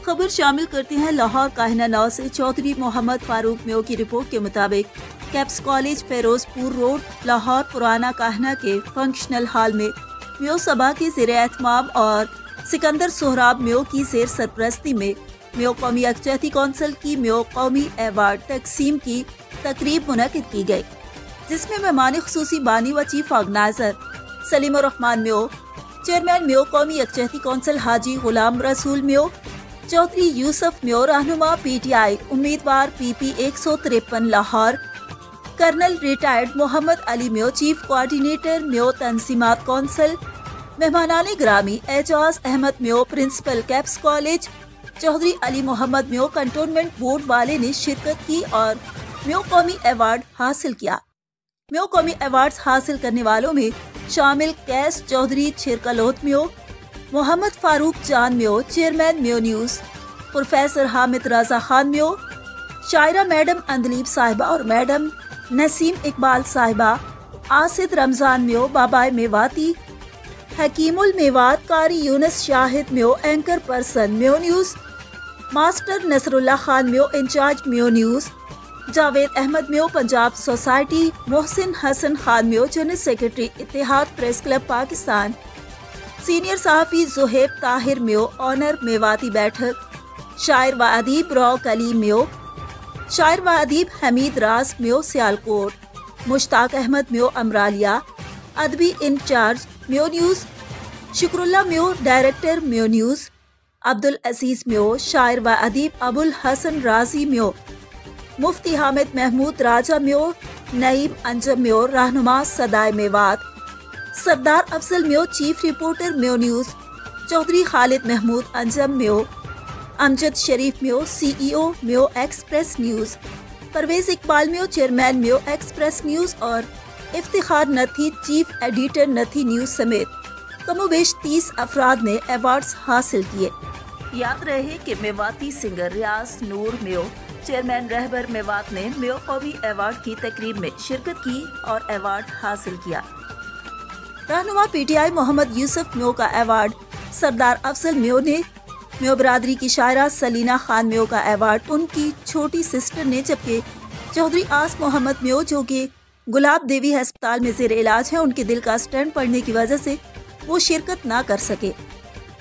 خبر شامل کرتے ہیں لاہور کاہنہ 9 سے چودھری محمد فاروق میو کی رپورٹ کے مطابق کیپس کالج فیروز پور روڈ لاہور پرانا کاہنہ کے فنکشنل ہال میں میو سبھا کے زیر اہتمام اور سکندر سہراب میو کی زیر سرپرستی میں میو قومی یکجہتی کونسل کی میو قومی ایوارڈ تقسیم کی تقریب منعقد کی گئی، جس میں مہمان خصوصی بانی و چیف آرگنائزر سلیم الرحمان میو، چیئرمین میو قومی یکجہتی کونسل حاجی غلام رسول میو، چودھری یوسف میو رہنما پی ٹی آئی امیدوار پی پی 153 لاہور، کرنل ریٹائرڈ محمد علی میو چیف کوارڈینیٹر میو تنظیمات کونسل، مہمانان گرامی اعجاز احمد میو پرنسپل کیپس کالج، چودھری علی محمد میو کنٹونمنٹ بورڈ والے نے شرکت کی اور میو قومی ایوارڈ حاصل کیا۔ میو قومی ایوارڈز حاصل کرنے والوں میں شامل کیس چودھری چھرکلوت میو، محمد فاروق جان میو چیئرمین میو نیوز، پروفیسر حامد رضا خان میو، شاعرہ میڈم اندلیب صاحبہ اور میڈم نسیم اقبال صاحبہ، آصد رمضان میو بابائے میواتی، حکیم المیوات قاری یونس شاہد میو اینکر پرسن میو نیوز، ماسٹر نصر اللہ خان میو انچارج میو نیوز، جاوید احمد میو پنجاب سوسائٹی، محسن حسن خان میو جنرل سیکرٹری اتحاد پریس کلب پاکستان، سینئر صحافی زہیب طاہر میو آنر میواتی بیٹھک، شاعر و ادیب روک علی میو، شاعر و ادیب حمید راز میو سیالکوٹ، مشتاق احمد میو امرالیہ، ادبی انچارج میو نیوز، شکر اللہ میو ڈائریکٹر میو نیوز، عبدالعزیز میو شاعر و ادیب ابو الحسن رازی میو، مفتی حامد محمود راجہ میو نعیم انجم میو رہنما صدائے میوات، سردار افضل میو چیف رپورٹر میو نیوز، چودھری خالد محمود انجم میو، امجد شریف میو سی ای او میو ایکسپریس نیوز، پرویز اقبال میو چیئرمین میو ایکسپریس نیوز اور افتخار نتھی چیف ایڈیٹر نتھی نیوز سمیت کم و بیش 30 افراد نے ایوارڈز حاصل کیے۔ یاد رہے کہ میواتی سنگر ریاض نور میو چیئرمین رہبر میوات نے میو قومی ایوارڈ کی تقریب میں شرکت کی اور ایوارڈ حاصل کیا۔ رہنما پی ٹی آئی محمد یوسف میو کا ایوارڈ سردار افضل میو نے، میو برادری کی شاعرہ سلینا خان میو کا ایوارڈ ان کی چھوٹی سسٹر نے، جبکہ چودھری آس محمد میو جو کہ گلاب دیوی ہسپتال میں زیر علاج ہیں، ان کے دل کا سٹنٹ پڑنے کی وجہ سے وہ شرکت نہ کر سکے،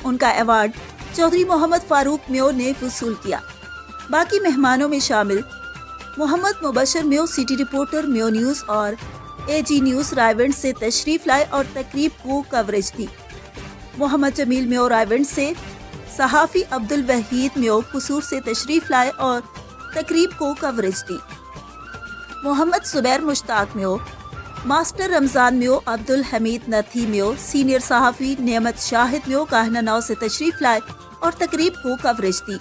ان کا ایوارڈ چودھری محمد فاروق میو نے وصول کیا۔ باقی مہمانوں میں شامل محمد مبشر میو سٹی رپورٹر میو نیوز اور اے جی نیوز رائیونڈ سے تشریف لائے اور تقریب کو کوریج دی۔ محمد جمیل میو رائیونڈ سے، صحافی عبدالوحید میو قصور سے تشریف لائے اور تقریب کو کوریج دی۔ محمد زبیر مشتاق میو، ماسٹر رمضان میو عبدالحمید نتھی میو، سینئر صحافی نعمت شاہد میو کاہنہ 9 سے تشریف لائے اور تقریب کو کوریج دی۔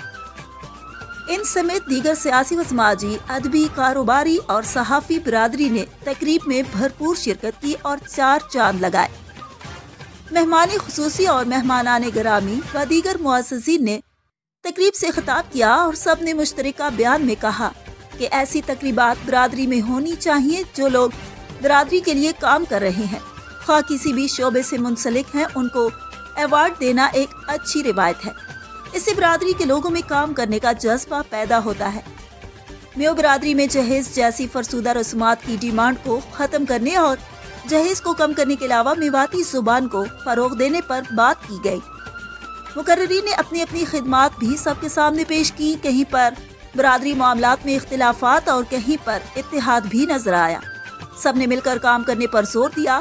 ان سمیت دیگر سیاسی و سماجی، ادبی، کاروباری اور صحافی برادری نے تقریب میں بھرپور شرکت کی اور 4 چاند لگائے۔ مہمان خصوصی اور مہمانان گرامی و دیگر معززین نے تقریب سے خطاب کیا اور سب نے مشترکہ بیان میں کہا کہ ایسی تقریبات برادری میں ہونی چاہیے۔ جو لوگ برادری کے لیے کام کر رہے ہیں، خواہ کسی بھی شعبے سے منسلک ہیں، ان کو ایوارڈ دینا ایک اچھی روایت ہے۔ اس سے برادری کے لوگوں میں کام کرنے کا جذبہ پیدا ہوتا ہے۔ میو برادری میں جہیز جیسی فرسودہ رسومات کی ڈیمانڈ کو ختم کرنے اور جہیز کو کم کرنے کے علاوہ میواتی زبان کو فروغ دینے پر بات کی گئی۔ مقررین نے اپنی اپنی خدمات بھی سب کے سامنے پیش کی۔ کہیں پر برادری معاملات میں اختلافات اور کہیں پر اتحاد بھی نظر آیا۔ سب نے مل کر کام کرنے پر زور دیا۔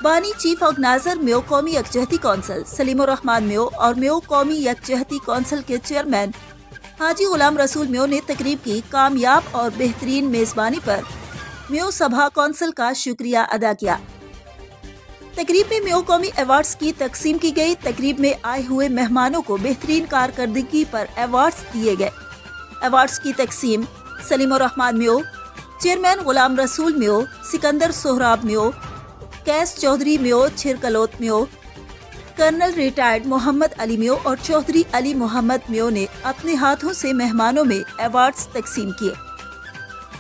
بانی چیف آرگنائزر میو قومی یکجہتی کونسل سلیم الرحمان میو اور میو قومی یکجہتی کونسل کے چیئرمین حاجی غلام رسول میو نے تقریب کی کامیاب اور بہترین میزبانی پر میو سبھا کونسل کا شکریہ ادا کیا۔ تقریب میں میو قومی ایوارڈز کی تقسیم کی گئی۔ تقریب میں آئے ہوئے مہمانوں کو بہترین کارکردگی پر ایوارڈز دیے گئے۔ ایوارڈز کی تقسیم سلیم الرحمان میو، چیئرمین غلام رسول میو، سکندر سہراب میو، کیس چودھری میو چھرکلوت میو، کرنل ریٹائرڈ محمد علی میو اور چودھری علی محمد میو نے اپنے ہاتھوں سے مہمانوں میں ایوارڈز تقسیم کیے۔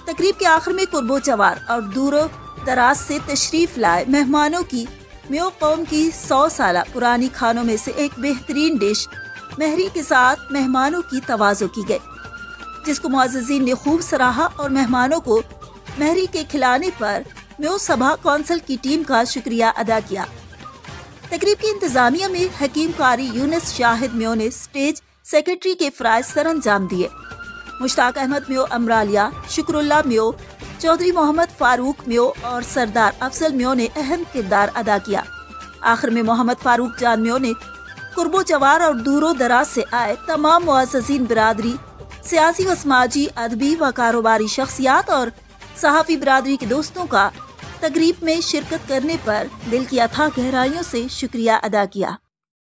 تقریب کے آخر میں قرب و جوار اور دور و دراز سے تشریف لائے مہمانوں کی میو قوم کی 100 سالہ پرانی کھانوں میں سے ایک بہترین ڈش مہری کے ساتھ مہمانوں کی تواضع کی گئی، جس کو معززین نے خوب سراہا اور مہمانوں کو مہری کے کھلانے پر میو سبھا کونسل کی ٹیم کا شکریہ ادا کیا۔ تقریب کی انتظامیہ میں حکیم قاری یونس شاہد میو نے اسٹیج سیکرٹری کے فرائض سر انجام دیے۔ مشتاق احمد میو امرالیہ، شکر اللہ میو، چودھری محمد فاروق میو اور سردار افضل میو نے اہم کردار ادا کیا۔ آخر میں محمد فاروق جان میو نے قرب و جوار اور دور و دراز سے آئے تمام معززین برادری، سیاسی و سماجی، ادبی و کاروباری شخصیات اور صحافی برادری کے دوستوں کا تقریب میں شرکت کرنے پر دل کی اتھاہ گہرائیوں سے شکریہ ادا کیا۔